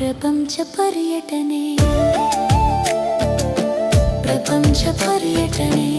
ಪ್ರಪಂಚ ಪರ್ಯಟನೆ ಪ್ರಪಂಚ ಪರ್ಯಟನೆ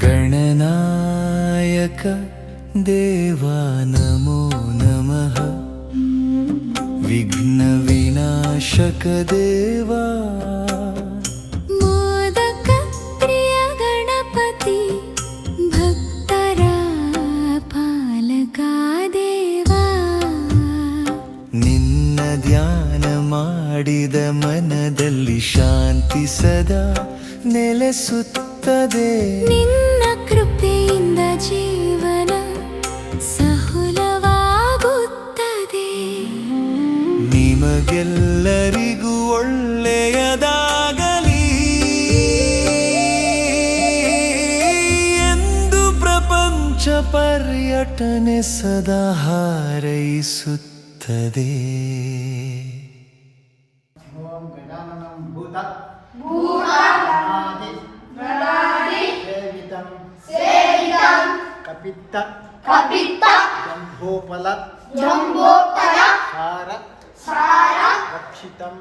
गणनायक देवा नमो नमः विघ्न विनाशक देवा मोदक प्रिय गणपति भक्तरा पालक देवा निन्न ध्यान ಮಾಡಿದ ಮನದಲ್ಲಿ ಶಾಂತಿ ಸದಾ ನೆಲೆಸುತ್ತದೆ ನಿನ್ನ ಕೃಪೆಯಿಂದ ಜೀವನ ಸಹುಲವಾಗುತ್ತದೆ ನಿಮಗೆಲ್ಲರಿಗೂ ಒಳ್ಳೆಯದಾಗಲಿ ಎಂದು ಪ್ರಪಂಚ ಪರ್ಯಟನೆ ಸದಾ ಹಾರೈಸುತ್ತದೆ. कपित्त जम्भोपल सार रक्षितं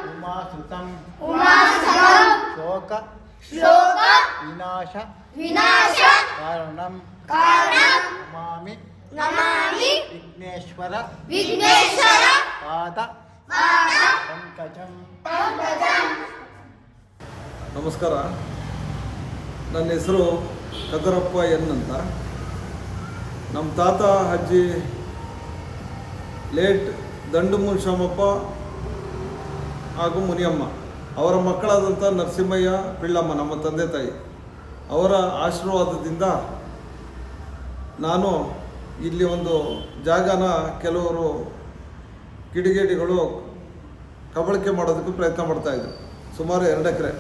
उमासुतं शोक विनाश कारणं नमामि विघ्नेश्वर पाद पंकजं. ನಮಸ್ಕಾರ. ನನ್ನ ಹೆಸರು ಕದರಪ್ಪ ಎನ್ ಅಂತ. ನಮ್ಮ ತಾತ ಅಜ್ಜಿ ಲೇಟ್ ದಂಡುಮೂಲ್ ಶಾಮಪ್ಪ ಹಾಗೂ ಮುನಿಯಮ್ಮ ಅವರ ಮಕ್ಕಳಾದಂಥ ನರಸಿಂಹಯ್ಯ ಪಿಳ್ಳಮ್ಮ ನಮ್ಮ ತಂದೆ ತಾಯಿ ಅವರ ಆಶೀರ್ವಾದದಿಂದ ನಾನು ಇಲ್ಲಿ ಒಂದು ಜಾಗನ ಕೆಲವರು ಕಿಡಿಗೇಡಿಗಳು ಕಬಳಿಕೆ ಮಾಡೋದಕ್ಕೆ ಪ್ರಯತ್ನ ಮಾಡ್ತಾಯಿದ್ರು. ಸುಮಾರು 2 ಎಕರೆ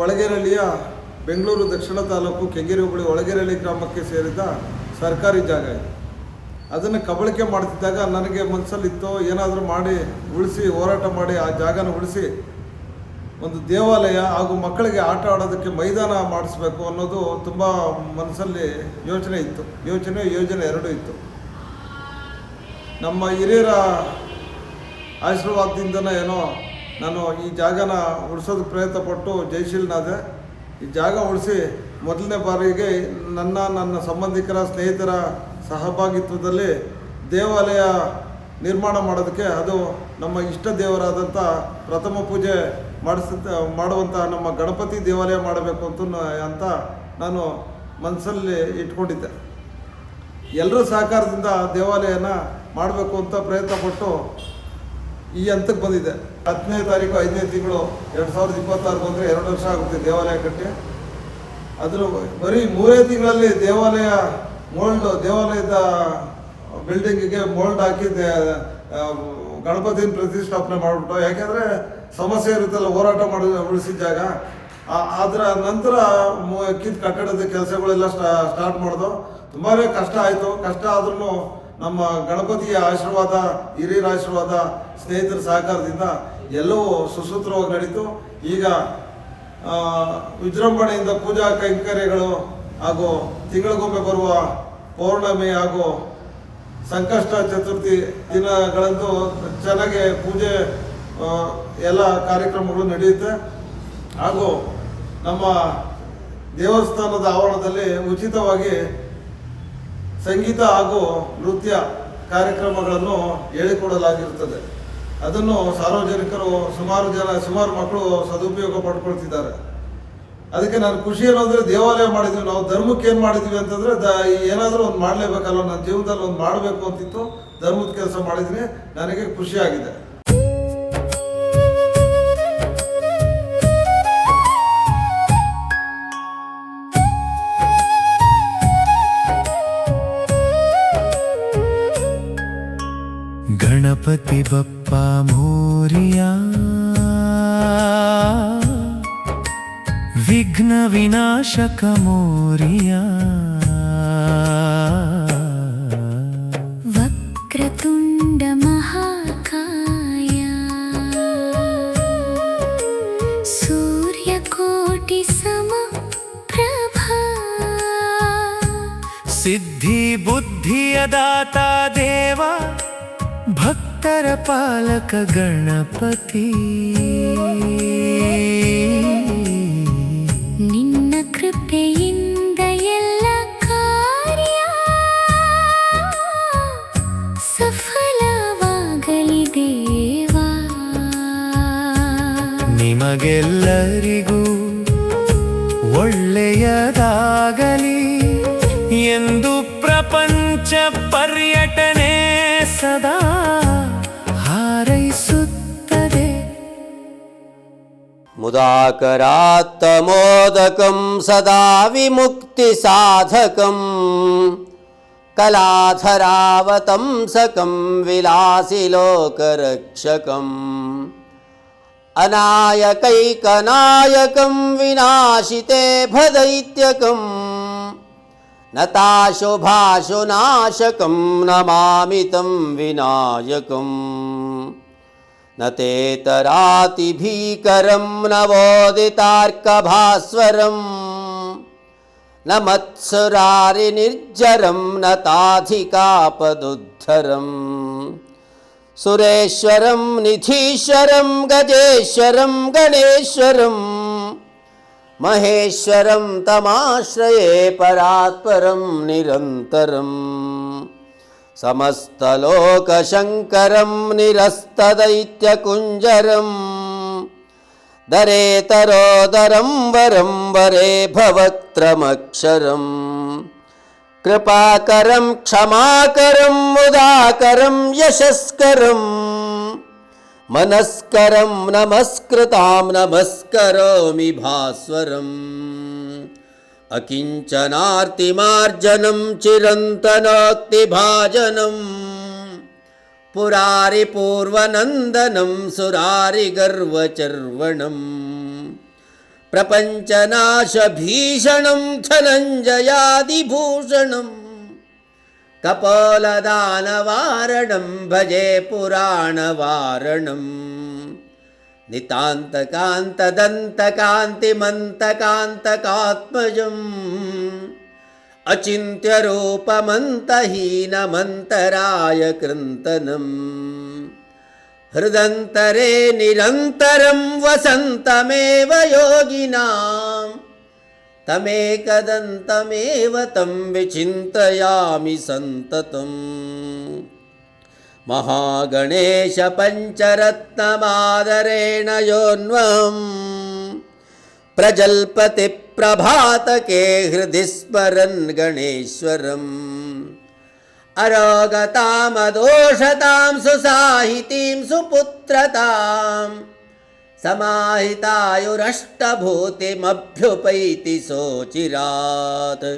ಒಳಗೇರಳ್ಳಿಯ ಬೆಂಗಳೂರು ದಕ್ಷಿಣ ತಾಲೂಕು ಕೆಂಗೇರಿ ಹೋಬಳಿ ಒಳಗೇರಳ್ಳಿ ಗ್ರಾಮಕ್ಕೆ ಸೇರಿದ ಸರ್ಕಾರಿ ಜಾಗ ಇದೆ. ಅದನ್ನು ಕಬಳಿಕೆ ಮಾಡ್ತಿದ್ದಾಗ ನನಗೆ ಮನಸ್ಸಲ್ಲಿತ್ತು ಏನಾದರೂ ಮಾಡಿ ಉಳಿಸಿ ಹೋರಾಟ ಮಾಡಿ ಆ ಜಾಗನ ಉಳಿಸಿ ಒಂದು ದೇವಾಲಯ ಹಾಗೂ ಮಕ್ಕಳಿಗೆ ಆಟ ಆಡೋದಕ್ಕೆ ಮೈದಾನ ಮಾಡಿಸ್ಬೇಕು ಅನ್ನೋದು ತುಂಬ ಮನಸ್ಸಲ್ಲಿ ಯೋಚನೆ ಯೋಜನೆ ಎರಡೂ ಇತ್ತು. ನಮ್ಮ ಹಿರಿಯರ ಆಶೀರ್ವಾದದಿಂದನೇ ಏನೋ ನಾನು ಈ ಜಾಗನ ಉಳಿಸೋದಕ್ಕೆ ಪ್ರಯತ್ನ ಪಟ್ಟು ಜಯಶೀಲನಾದೆ. ಈ ಜಾಗ ಉಳಿಸಿ ಮೊದಲನೇ ಬಾರಿಗೆ ನನ್ನ ಸಂಬಂಧಿಕರ ಸ್ನೇಹಿತರ ಸಹಭಾಗಿತ್ವದಲ್ಲಿ ದೇವಾಲಯ ನಿರ್ಮಾಣ ಮಾಡೋದಕ್ಕೆ, ಅದು ನಮ್ಮ ಇಷ್ಟ ದೇವರಾದಂಥ ಪ್ರಥಮ ಪೂಜೆ ಮಾಡುವಂಥ ನಮ್ಮ ಗಣಪತಿ ದೇವಾಲಯ ಮಾಡಬೇಕು ಅಂತ ನಾನು ಮನಸ್ಸಲ್ಲಿ ಇಟ್ಕೊಂಡಿದ್ದೆ. ಎಲ್ಲರ ಸಹಕಾರದಿಂದ ದೇವಾಲಯನ ಮಾಡಬೇಕು ಅಂತ ಪ್ರಯತ್ನ ಪಟ್ಟು ಈ ಹಂತಕ್ಕೆ ಬಂದಿದೆ. 10ನೇ ತಾರೀಕು 5ನೇ ತಿಂಗಳು 2026 ಬಂದರೆ 2 ವರ್ಷ ಆಗುತ್ತೆ ದೇವಾಲಯ ಕಟ್ಟಿ. ಅದ್ರ ಬರೀ 3 ತಿಂಗಳಲ್ಲಿ ದೇವಾಲಯದ ಬಿಲ್ಡಿಂಗಿಗೆ ಮೋಲ್ಡ್ ಹಾಕಿ ಗಣಪತಿನ ಪ್ರತಿಷ್ಠಾಪನೆ ಮಾಡಿಬಿಟ್ಟು, ಯಾಕೆಂದರೆ ಸಮಸ್ಯೆ ಇರುತ್ತಲ್ಲ ಹೋರಾಟ ಮಾಡಿ ಉಳಿಸಿದ ಜಾಗ. ಅದರ ನಂತರ ಕಟ್ಟಡದ ಕೆಲಸಗಳೆಲ್ಲ ಸ್ಟಾರ್ಟ್ ಮಾಡೋದು. ತುಂಬಾ ಕಷ್ಟ ಆಯಿತು. ಕಷ್ಟ ಆದ್ರೂ ನಮ್ಮ ಗಣಪತಿಯ ಆಶೀರ್ವಾದ, ಹಿರಿಯರ ಆಶೀರ್ವಾದ, ಸ್ನೇಹಿತರ ಸಹಕಾರದಿಂದ ಎಲ್ಲವೂ ಸುಸೂತ್ರವಾಗಿ ನಡೀತು. ಈಗ ವಿಜೃಂಭಣೆಯಿಂದ ಪೂಜಾ ಕೈಂಕರ್ಯಗಳು ಹಾಗೂ ತಿಂಗಳಿಗೊಮ್ಮೆ ಬರುವ ಪೌರ್ಣಮಿ ಹಾಗೂ ಸಂಕಷ್ಟ ಚತುರ್ಥಿ ದಿನಗಳಂದು ಚೆನ್ನಾಗಿ ಪೂಜೆ ಎಲ್ಲ ಕಾರ್ಯಕ್ರಮಗಳು ನಡೆಯುತ್ತೆ. ಹಾಗೂ ನಮ್ಮ ದೇವಸ್ಥಾನದ ಆವರಣದಲ್ಲಿ ಉಚಿತವಾಗಿ ಸಂಗೀತ ಹಾಗೂ ನೃತ್ಯ ಕಾರ್ಯಕ್ರಮಗಳನ್ನು ಹೇಳಿಕೊಡಲಾಗಿರುತ್ತದೆ. ಅದನ್ನು ಸಾರ್ವಜನಿಕರು ಸುಮಾರು ಮಕ್ಕಳು ಸದುಪಯೋಗ ಪಡ್ಕೊಳ್ತಿದ್ದಾರೆ. ಅದಕ್ಕೆ ನಾನು ಖುಷಿ ಏನಂದರೆ ದೇವಾಲಯ ಮಾಡಿದ್ವಿ, ನಾವು ಧರ್ಮಕ್ಕೆ ಏನು ಮಾಡಿದ್ವಿ ಅಂತಂದರೆ ಏನಾದರೂ ಒಂದು ಮಾಡಲೇಬೇಕಲ್ಲ, ನನ್ನ ಜೀವನದಲ್ಲಿ ಒಂದು ಮಾಡಬೇಕು ಅಂತಿತ್ತು, ಧರ್ಮದ ಕೆಲಸ ಮಾಡಿದ್ದೀನಿ, ನನಗೆ ಖುಷಿಯಾಗಿದೆ. ಗಣಪತಿ ಬಪ್ಪ ಮೋರಿಯಾ, ವಿಘ್ನ ವಿನಾಶಕ ಮೋರಿಯಾ, ವಕ್ರತುಂಡ ಮಹಾಕಾಯ, ಸೂರ್ಯಕೋಟಿ ಸಮಪ್ರಭಾ, ಸಿದ್ಧಿ ಬುದ್ಧಿಯ ದಾತ ದೇವ, ಭಕ್ತರ ಪಾಲಕ ಗಣಪತಿ. ನಿನ್ನ ಕೃಪೆಯಿಂದ ಎಲ್ಲ ಕಾರ್ಯ ಸಫಲವಾಗಲಿ ದೇವಾ. ನಿಮಗೆಲ್ಲರಿಗೂ ಒಳ್ಳೆಯದಾಗಲಿ ಎಂದು ಪ್ರಪಂಚ ಪರ್ಯಟನೆ ಸದಾ ಹಾರೈಸುತ್ತದೆ. ಮುದಾಕರಾತ್ತಮೋದಕಂ ಸದಾ ವಿಮುಕ್ತಿ ಸಾಧಕಂ, ಕಲಾಧರಾವತಂಸಕಂ ವಿಲಾಸಿ ಲೋಕರಕ್ಷಕಂ, ಅನಾಯಕೈಕನಾಯಕಂ ವಿನಾಶಿತೆ ಭದೈತ್ಯಕಂ, ನತಾಶುಭಾಶುನಾಶಕಂ ನಮಾಮಿ ತಂ ವಿನಾಯಕಂ. ನ ತೇತರಾತಿಭೀಕರಂ ನವೋದಿತಾರ್ಕಭಾಸ್ವರಂ, ನ ಮತ್ಸುರಾರಿ ನಿರ್ಜರಂ ನತಾಧಿಕಾಪದುದ್ಧರಂ. ಸುರೇಶ್ವರಂ ನಿಧೀಶ್ವರಂ ಗಜೇಶ್ವರಂ ಗಣೇಶ್ವರಂ, ಮಹೇಶ್ವರಂ ತಮಾಶ್ರಯೇ ಪರಾತ್ಪರಂ ನಿರಂತರಂ. ಸಮಸ್ತಲೋಕಶಂಕರಂ ನಿರಸ್ತದೈತ್ಯಕುಂಜರಂ, ದರೇತರೋದರಂ ವರಂ ವರೇ ಭವಕ್ತ್ರಮಕ್ಷರಂ. ಕೃಪಾಕರಂ ಕ್ಷಮಾಕರಂ ಮುದಾಕರಂ ಯಶಸ್ಕರಂ, ಮನಸ್ಕರಂ ನಮಸ್ಕೃತಾಂ ನಮಸ್ಕರೋಮಿ ಭಾಸ್ವರಂ. ಅಕಿಂಚನಾರ್ತಿಮಾರ್ಜನಂ ಚಿರಂತನೋಕ್ತಿಭಾಜನಂ, ಪುರಾರಿ ಪೂರ್ವನಂದನಂ ಸುರಾರಿ ಗರ್ವಚರ್ವಣಂ. ಪ್ರಪಂಚನಾಶಭೀಷಣಂ ಧನಂಜಯಾದಿಭೂಷಣಂ, ಕಪೋಲದಾನವಾರಣಂ ಭಜೆ ಪುರಾಣವಾರಣಂ. ನಿತಾಂತಕಾಂತದಂತಕಾಂತಿಮಂತಕಾಂತಕಾತ್ಮಜಂ, ಅಚಿಂತ್ಯರೂಪಮಂತಹೀನಮಂತರಾಯ ಕೃಂತನಂ. ಹೃದಂತರೇ ನಿರಂತರಂ ವಸಂತಮೇವ ಯೋಗಿನಾಂ, ತಮೇಕದಂತಮೇವ ತಂ ವಿಚಿಂತಯಾಮಿ ಸಂತತಂ. ಮಹಾಗಣೇಶ ಪಂಚರತ್ನಮಾದರೇಣ ಯೋನ್ವಹಂ, ಪ್ರಜಲ್ಪತಿ ಪ್ರಭಾತಕೆ ಹೃದಯ ಸ್ಮರನ್ ಗಣೇಶ್ವರಂ. ಅರೋಗತಾಮದೋಷತಾಂ ಸುಸಾಹಿತೀಂ ಸುಪುತ್ರತಾಂ, ಸಮಾಹಿತಾಯುರಷ್ಟಭೂತಿಮಭ್ಯುಪೈತಿ ಸೋಚಿರಾತ್.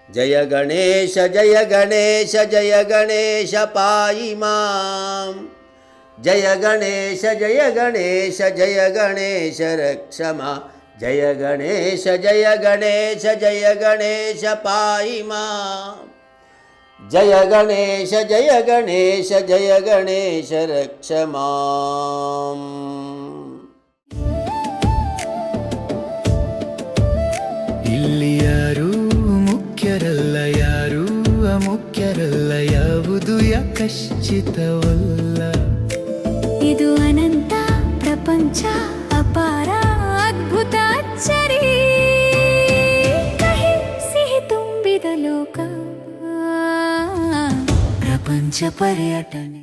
ಜಯ ಗಣೇಶ ಜಯ ಗಣೇಶ ಜಯ ಗಣೇಶ ಪಾಯಿ ಮಾಂ. ಜಯ ಗಣೇಶ ಜಯ ಗಣೇಶ ಜಯ ಗಣೇಶ ರಕ್ಷ ಮಾಂ. ಜಯ ಗಣೇಶ ಜಯ ಗಣೇಶ ಜಯ ಗಣೇಶ ಪಾಯಿ ಮಾಂ. ಜಯ ಗಣೇಶ ಜಯ ಗಣೇಶ ಜಯ ಗಣೇಶ ರಕ್ಷ ಮಾಂ. ಇಲ್ಲಿ ಯಾರೂ ಮುಖ್ಯರಲ್ಲ, ಯಾರೂ ಅಮುಖ್ಯರಲ್ಲ, ಯಾವುದು ಯಾಕಶ್ಚಿತವಲ್ಲ. ಇದು ಅನಂತ ಪ್ರಪಂಚ ಅಪಾರ ಅದ್ಭುತ ಅಚ್ಚರಿ, ಕಹಿ ಸಿಹಿ ತುಂಬಿದ ಲೋಕ. ಪ್ರಪಂಚ ಪರ್ಯಟನೆ.